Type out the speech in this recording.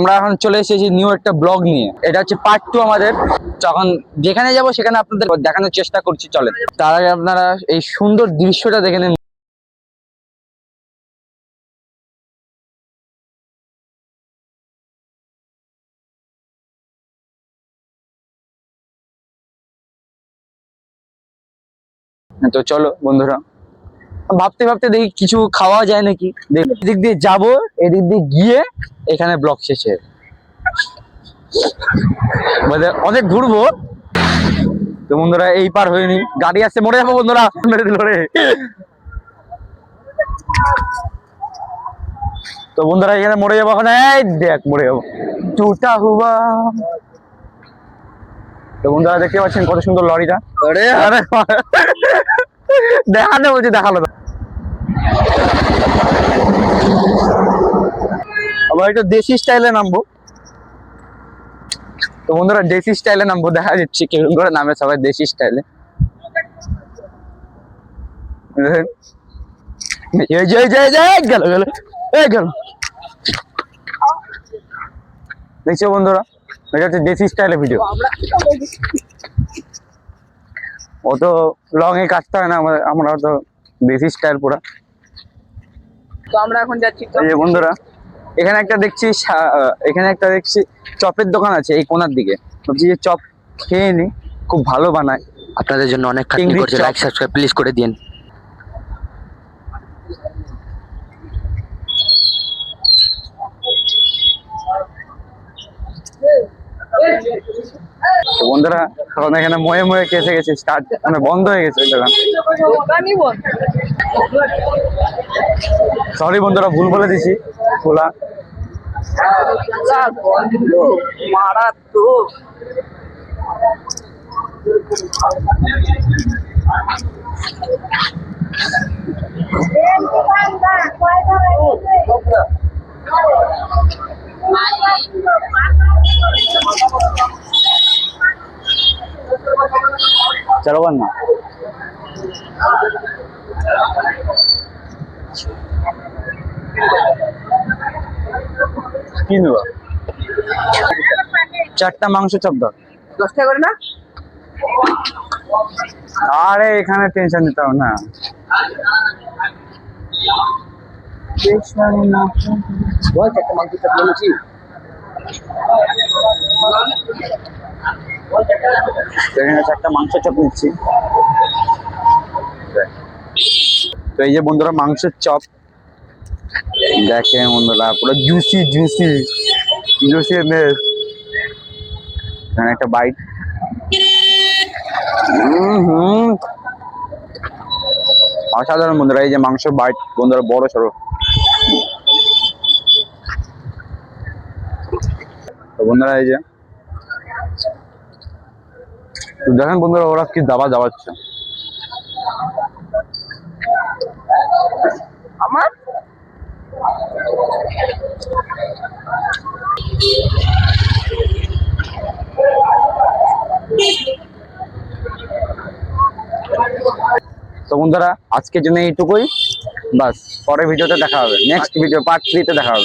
আমরা এখন চলে এসেছি নিউ একটা ব্লগ নিয়ে। এটা হচ্ছে পার্ট 2 আমাদের। যখন যেখানে যাব সেখানে আপনাদের দেখানোর চেষ্টা করছি, চলেন। তার আগে আপনারা এই সুন্দর দৃশ্যটা দেখে নিন। তো চলো বন্ধুরা, ভাবতে ভাবতে দেখি কিছু খাওয়া যায় নাকি। এদিক দিয়ে যাবো, এদিক দিয়ে গিয়ে এখানে ব্লগ শেষে অনেক ঘুরবো। তো বন্ধুরা এই পার হয়নি, গাড়ি আসছে, মরে যাবো বন্ধুরা, মেরে দিল রে। তো বন্ধুরা এখানে মরে যাবো এখন, এই দেখ মরে যাবো টুটা হুয়া। তো বন্ধুরা দেখতে পাচ্ছেন কত সুন্দর লরিটা। আরে আরে দেখানো বলছি, দেখালো না। আবার একটু দেশি স্টাইলে নামবো। তো বন্ধুরা দেশি স্টাইলে নামবো, দেখা যাচ্ছে কিরকম করে নামে সবাই দেশি স্টাইলে। গেল গেল গেল। দেখছো বন্ধুরা, এটা হচ্ছে দেশি স্টাইলে ভিডিও। অত লং এ কাটতে হয় না, আমরা তো দেশি স্টাইল পুরা। তো আমরা এখন যাচ্ছি এই বন্ধুরা, এখানে একটা দেখছি চপের দোকান আছে এই কোনার দিকে। ভাবছি যে চপ খেয়ে নি, খুব ভালো বানায়। আপনাদের জন্য অনেক খাটনি করছে, লাইক সাবস্ক্রাইব প্লিজ করে দিন। তো বন্ধুরা এখন এখানে ময়ে ময়ে কেসে গেছে, স্টার্ট মানে বন্ধ হয়ে গেছে দোকান। সরি বন্ধুরা, ভুল বলে দিছি, খোলা। মারাত্মক। চলো না, কি নেব? 4টা মাংস চপ দাও। 10 টাকা করে না? আরে এখানে টেনশন নিতে হবে না। একটা মাংস চপ বলেছি। এখানে 4টা মাংস চপ নিচ্ছি। তো এই যে বন্ধুরা মাংসের চপ দেখে বন্ধুরা, পুরো জুসি জুসি জুসি। এখানে একটা বাইট। অসাধারণ বন্ধুরা, এই যে মাংস বাইট বন্ধুরা, বড় সড়ো। তো বন্ধুরা এই যে দেখেন বন্ধুরা, ওরা কি দাবা দাবাচ্ছে। আমার তো বন্ধুরা আজকের জন্য এইটুকুই, বাস। পরের ভিডিওতে দেখা হবে, নেক্সট ভিডিও পার্ট 3 তে দেখা হবে।